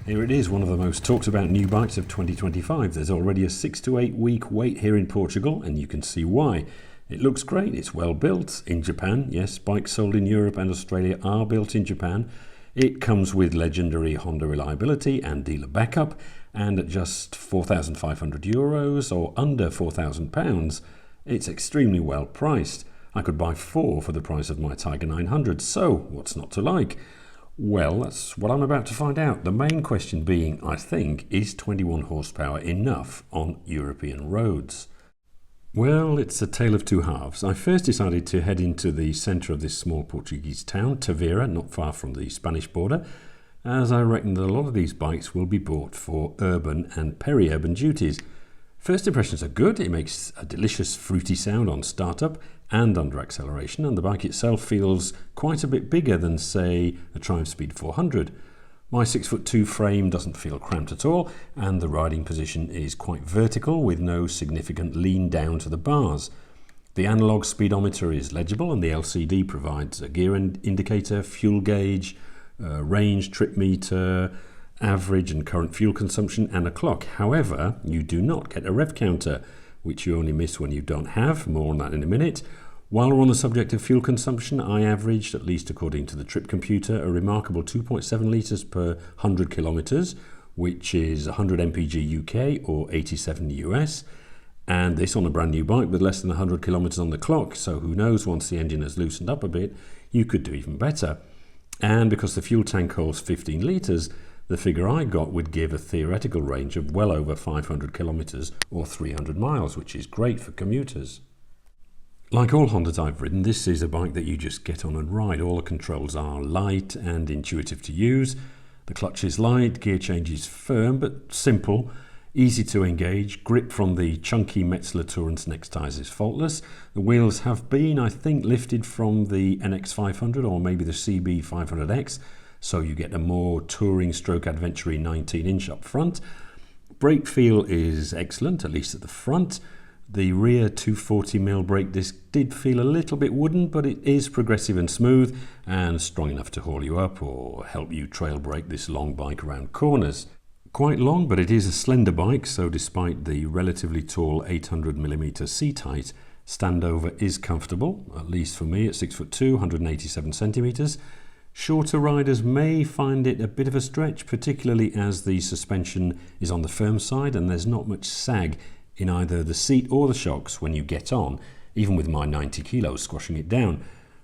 Here it is, one of the most talked about new bikes of 2025. There's already a 6 to 8 week wait here in Portugal, and you can see why. It looks great, it's well built in Japan. Yes, bikes sold in Europe and Australia are built in Japan. It comes with legendary Honda reliability and dealer backup, and at just €4,500 or under £4,000, it's extremely well priced. I could buy 4 for the price of my Tiger 900, so what's not to like? Well, that's what I'm about to find out. The main question being, I think, is 21 horsepower enough on European roads? Well, it's a tale of two halves. I first decided to head into the centre of this small Portuguese town, Tavira, not far from the Spanish border, as I reckon that a lot of these bikes will be bought for urban and peri-urban duties. First impressions are good. It makes a delicious fruity sound on startup and under acceleration, and the bike itself feels quite a bit bigger than, say, a Triumph Speed 400. My 6'2" frame doesn't feel cramped at all, and the riding position is quite vertical with no significant lean down to the bars. The analog speedometer is legible, and the LCD provides a gear indicator, fuel gauge, range, trip meter, average and current fuel consumption, and a clock. However, you do not get a rev counter, which you only miss when you don't have. More on that in a minute. While we're on the subject of fuel consumption, I averaged, at least according to the trip computer, a remarkable 2.7 litres per 100 kilometres, which is 100 mpg UK or 87 US. And this on a brand new bike with less than 100 kilometres on the clock, so who knows, once the engine has loosened up a bit, you could do even better. And because the fuel tank holds 15 litres, the figure I got would give a theoretical range of well over 500 kilometres or 300 miles, which is great for commuters. Like all Hondas I've ridden, this is a bike that you just get on and ride. All the controls are light and intuitive to use. The clutch is light, gear change is firm but simple, easy to engage. Grip from the chunky Metzeler Tourance neck ties is faultless. The wheels have been, I think, lifted from the NX500 or maybe the CB500X, so you get a more touring stroke adventure 19-inch up front. Brake feel is excellent, at least at the front. The rear 240mm brake disc did feel a little bit wooden, but it is progressive and smooth and strong enough to haul you up or help you trail brake this long bike around corners. Quite long, but it is a slender bike, so despite the relatively tall 800mm seat height, standover is comfortable, at least for me at 6'2", 187 centimetres. Shorter riders may find it a bit of a stretch, particularly as the suspension is on the firm side and there's not much sag in either the seat or the shocks when you get on, even with my 90 kilos squashing it down.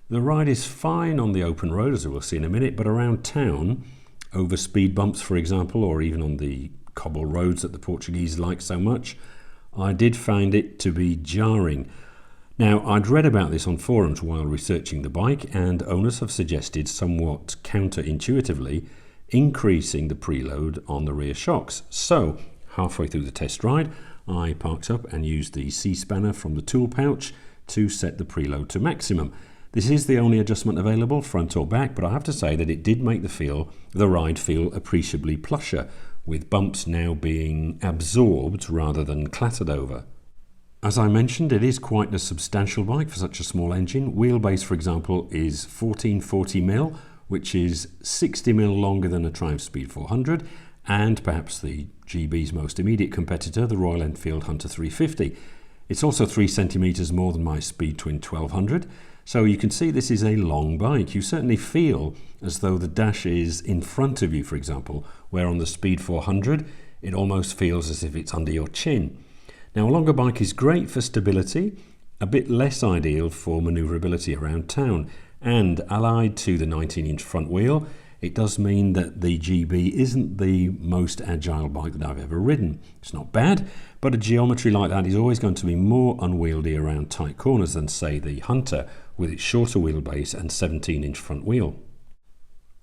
The ride is fine on the open road, as we'll see in a minute, but around town, over speed bumps for example, or even on the cobble roads that the Portuguese like so much, I did find it to be jarring. Now, I'd read about this on forums while researching the bike, and owners have suggested, somewhat counterintuitively, increasing the preload on the rear shocks. So, halfway through the test ride, I parked up and used the C-spanner from the tool pouch to set the preload to maximum. This is the only adjustment available, front or back, but I have to say that it did make the ride feel appreciably plusher, with bumps now being absorbed rather than clattered over. As I mentioned, it is quite a substantial bike for such a small engine. Wheelbase, for example, is 1440mm, which is 60mm longer than a Triumph Speed 400, and perhaps the GB's most immediate competitor, the Royal Enfield Hunter 350. It's also 3 centimetres more than my Speed Twin 1200, so you can see this is a long bike. You certainly feel as though the dash is in front of you, for example, where on the Speed 400 it almost feels as if it's under your chin. Now, a longer bike is great for stability, a bit less ideal for manoeuvrability around town, and allied to the 19-inch front wheel, it does mean that the GB isn't the most agile bike that I've ever ridden. It's not bad, but a geometry like that is always going to be more unwieldy around tight corners than, say, the Hunter with its shorter wheelbase and 17-inch front wheel.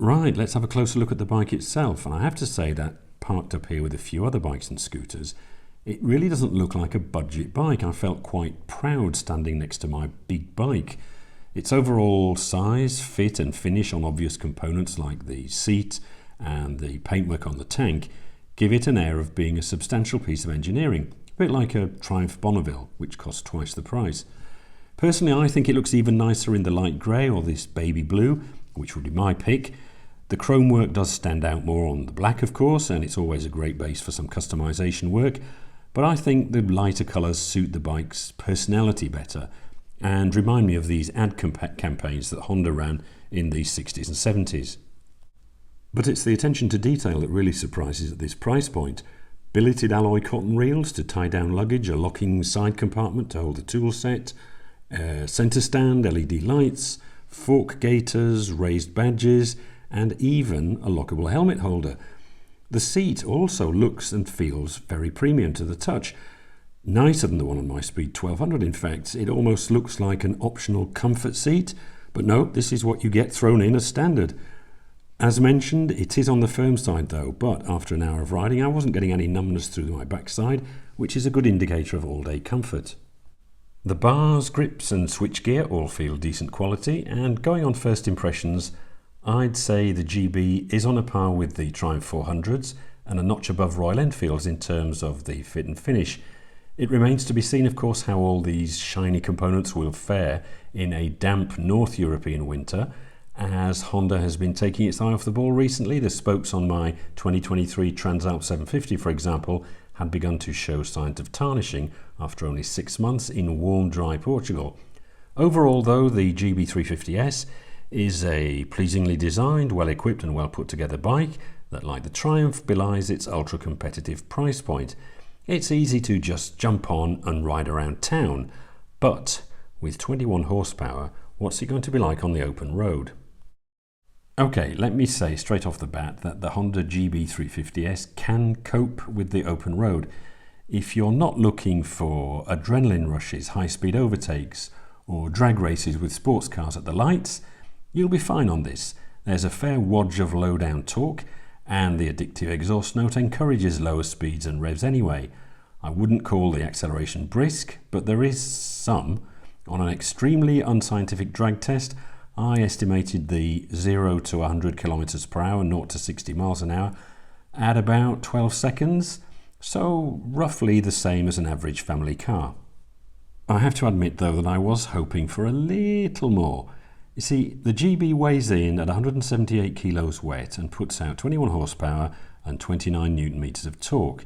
Right, let's have a closer look at the bike itself, and I have to say that, parked up here with a few other bikes and scooters, it really doesn't look like a budget bike. I felt quite proud standing next to my big bike. Its overall size, fit and finish on obvious components like the seat and the paintwork on the tank give it an air of being a substantial piece of engineering, a bit like a Triumph Bonneville, which costs twice the price. Personally, I think it looks even nicer in the light grey or this baby blue, which would be my pick. The chrome work does stand out more on the black, of course, and it's always a great base for some customization work, but I think the lighter colours suit the bike's personality better and remind me of these ad campaigns that Honda ran in the 60s and 70s. But it's the attention to detail that really surprises at this price point. Billeted alloy cotton reels to tie down luggage, a locking side compartment to hold the tool set, centre stand, LED lights, fork gaiters, raised badges, and even a lockable helmet holder. The seat also looks and feels very premium to the touch. Nicer than the one on my Speed 1200, in fact. It almost looks like an optional comfort seat, but no, this is what you get thrown in as standard. As mentioned, it is on the firm side though, but after an hour of riding I wasn't getting any numbness through my backside, which is a good indicator of all-day comfort. The bars, grips and switchgear all feel decent quality, and going on first impressions, I'd say the GB is on a par with the Triumph 400s and a notch above Royal Enfields in terms of the fit and finish. It remains to be seen, of course, how all these shiny components will fare in a damp North European winter, as Honda has been taking its eye off the ball recently. The spokes on my 2023 Transalp 750, for example, had begun to show signs of tarnishing after only 6 months in warm, dry Portugal. Overall, though, the GB350S is a pleasingly designed, well-equipped and well-put-together bike that, like the Triumph, belies its ultra-competitive price point. It's easy to just jump on and ride around town, but with 21 horsepower, what's it going to be like on the open road? Okay, let me say straight off the bat that the Honda GB350S can cope with the open road. If you're not looking for adrenaline rushes, high-speed overtakes, or drag races with sports cars at the lights, you'll be fine on this. There's a fair wodge of low-down torque, and the addictive exhaust note encourages lower speeds and revs anyway. I wouldn't call the acceleration brisk, but there is some. On an extremely unscientific drag test, I estimated the 0 to 100 km per hour, 0 to 60 miles an hour, at about 12 seconds, so roughly the same as an average family car. I have to admit, though, that I was hoping for a little more. You see, the GB weighs in at 178 kilos wet and puts out 21 horsepower and 29 newton meters of torque.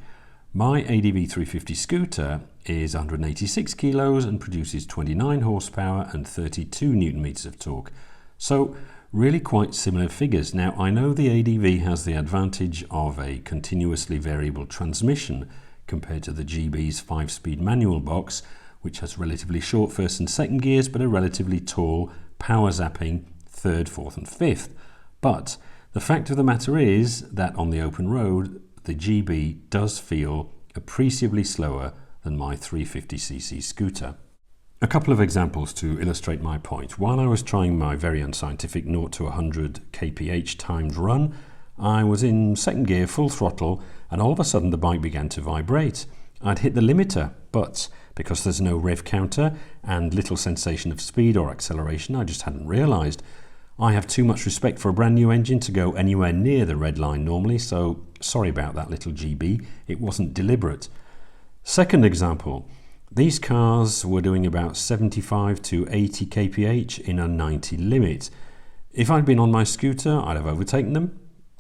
My ADV 350 scooter is 186 kilos and produces 29 horsepower and 32 newton meters of torque. So really quite similar figures. Now, I know the ADV has the advantage of a continuously variable transmission compared to the GB's 5-speed manual box, which has relatively short first and second gears but a relatively tall power zapping third, fourth and fifth. But the fact of the matter is that on the open road, the GB does feel appreciably slower than my 350cc scooter. A couple of examples to illustrate my point. While I was trying my very unscientific 0 to 100 kph timed run, I was in second gear, full throttle, and all of a sudden the bike began to vibrate. I'd hit the limiter, but because there's no rev counter and little sensation of speed or acceleration, I just hadn't realised. I have too much respect for a brand new engine to go anywhere near the red line normally, so sorry about that little GB, it wasn't deliberate. Second example, these cars were doing about 75 to 80 kph in a 90 limit. If I'd been on my scooter, I'd have overtaken them,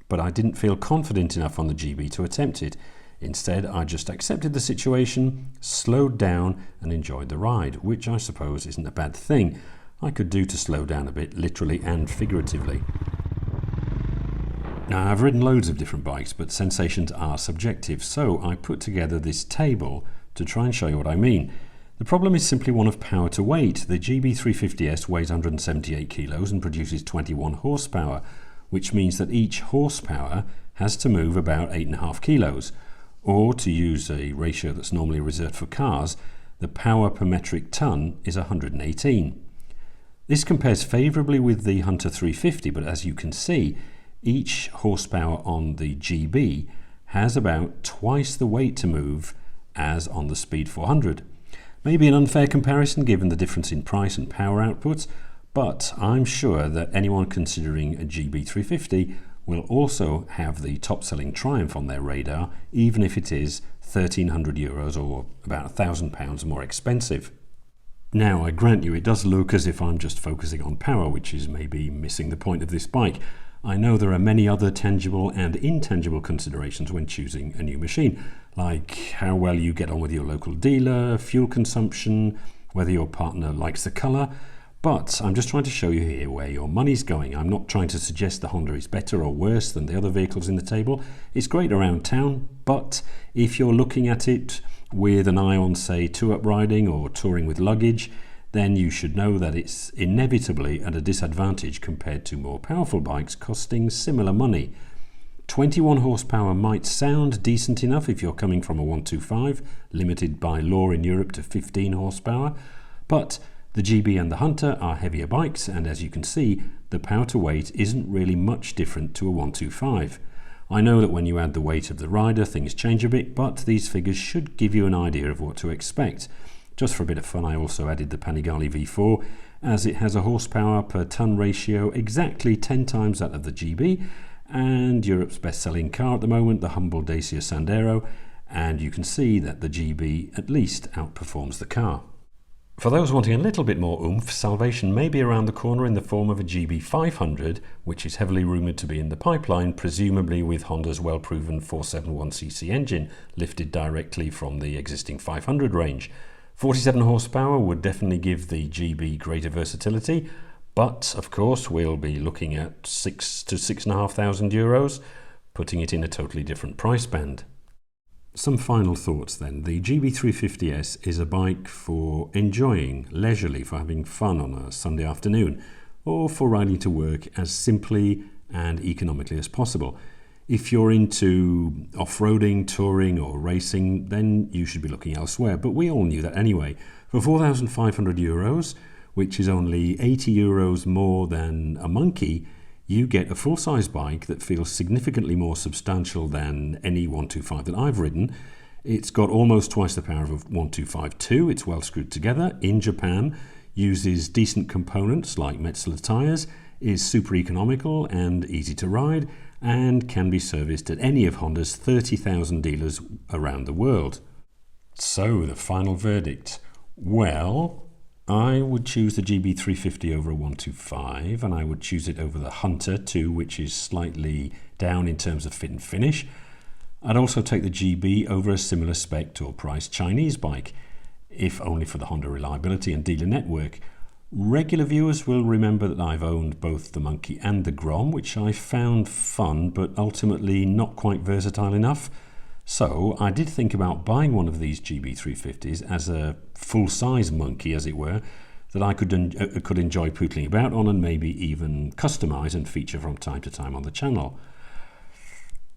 but I didn't feel confident enough on the GB to attempt it. Instead, I just accepted the situation, slowed down and enjoyed the ride, which I suppose isn't a bad thing. I could do to slow down a bit, literally and figuratively. Now, I've ridden loads of different bikes, but sensations are subjective, so I put together this table to try and show you what I mean. The problem is simply one of power to weight. The GB350S weighs 178 kilos and produces 21 horsepower, which means that each horsepower has to move about 8.5 kilos. Or, to use a ratio that's normally reserved for cars, the power per metric ton is 118. This compares favourably with the Hunter 350, but as you can see, each horsepower on the GB has about twice the weight to move as on the Speed 400. Maybe an unfair comparison given the difference in price and power output, but I'm sure that anyone considering a GB350 will also have the top-selling Triumph on their radar, even if it is €1,300 or about £1,000 more expensive. Now, I grant you, it does look as if I'm just focusing on power, which is maybe missing the point of this bike. I know there are many other tangible and intangible considerations when choosing a new machine, like how well you get on with your local dealer, fuel consumption, whether your partner likes the colour. But I'm just trying to show you here where your money's going. I'm not trying to suggest the Honda is better or worse than the other vehicles in the table. It's great around town, but if you're looking at it with an eye on, say, two-up riding or touring with luggage, then you should know that it's inevitably at a disadvantage compared to more powerful bikes costing similar money. 21 horsepower might sound decent enough if you're coming from a 125, limited by law in Europe to 15 horsepower, but the GB and the Hunter are heavier bikes, and as you can see, the power to weight isn't really much different to a 125. I know that when you add the weight of the rider, things change a bit, but these figures should give you an idea of what to expect. Just for a bit of fun, I also added the Panigale V4, as it has a horsepower per tonne ratio exactly 10 times that of the GB, and Europe's best-selling car at the moment, the humble Dacia Sandero, and you can see that the GB at least outperforms the car. For those wanting a little bit more oomph, salvation may be around the corner in the form of a GB500, which is heavily rumoured to be in the pipeline, presumably with Honda's well-proven 471cc engine, lifted directly from the existing 500 range. 47 horsepower would definitely give the GB greater versatility, but of course we'll be looking at 6,000 to 6,500 euros, putting it in a totally different price band. Some final thoughts then. The GB350S is a bike for enjoying leisurely, for having fun on a Sunday afternoon, or for riding to work as simply and economically as possible. If you're into off-roading, touring or racing, then you should be looking elsewhere, but we all knew that anyway. For 4,500 euros, which is only 80 euros more than a Monkey, you get a full-size bike that feels significantly more substantial than any 125 that I've ridden. It's got almost twice the power of a 125-2. It's well screwed together in Japan, uses decent components like Metzeler tyres, is super economical and easy to ride, and can be serviced at any of Honda's 30,000 dealers around the world. So the final verdict. Well, I would choose the GB350 over a 125, and I would choose it over the Hunter too, which is slightly down in terms of fit and finish. I'd also take the GB over a similar spec or price Chinese bike, if only for the Honda reliability and dealer network. Regular viewers will remember that I've owned both the Monkey and the Grom, which I found fun but ultimately not quite versatile enough. So I did think about buying one of these GB350s as a full-size Monkey, as it were, that I could enjoy pootling about on and maybe even customise and feature from time to time on the channel.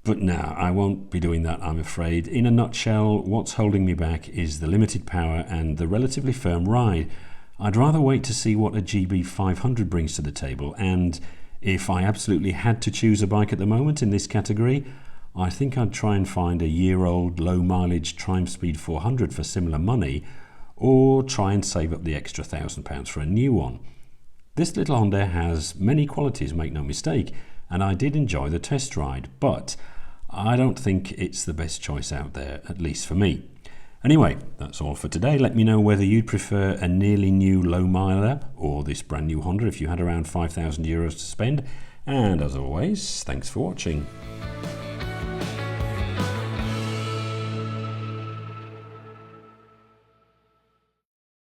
But no, I won't be doing that, I'm afraid. In a nutshell, what's holding me back is the limited power and the relatively firm ride. I'd rather wait to see what a GB500 brings to the table, and if I absolutely had to choose a bike at the moment in this category, I think I'd try and find a year-old low-mileage Triumph Speed 400 for similar money, or try and save up the extra £1,000 for a new one. This little Honda has many qualities, make no mistake, and I did enjoy the test ride, but I don't think it's the best choice out there, at least for me. Anyway, that's all for today. Let me know whether you'd prefer a nearly new low-miler or this brand new Honda if you had around 5,000 euros to spend. And as always, thanks for watching.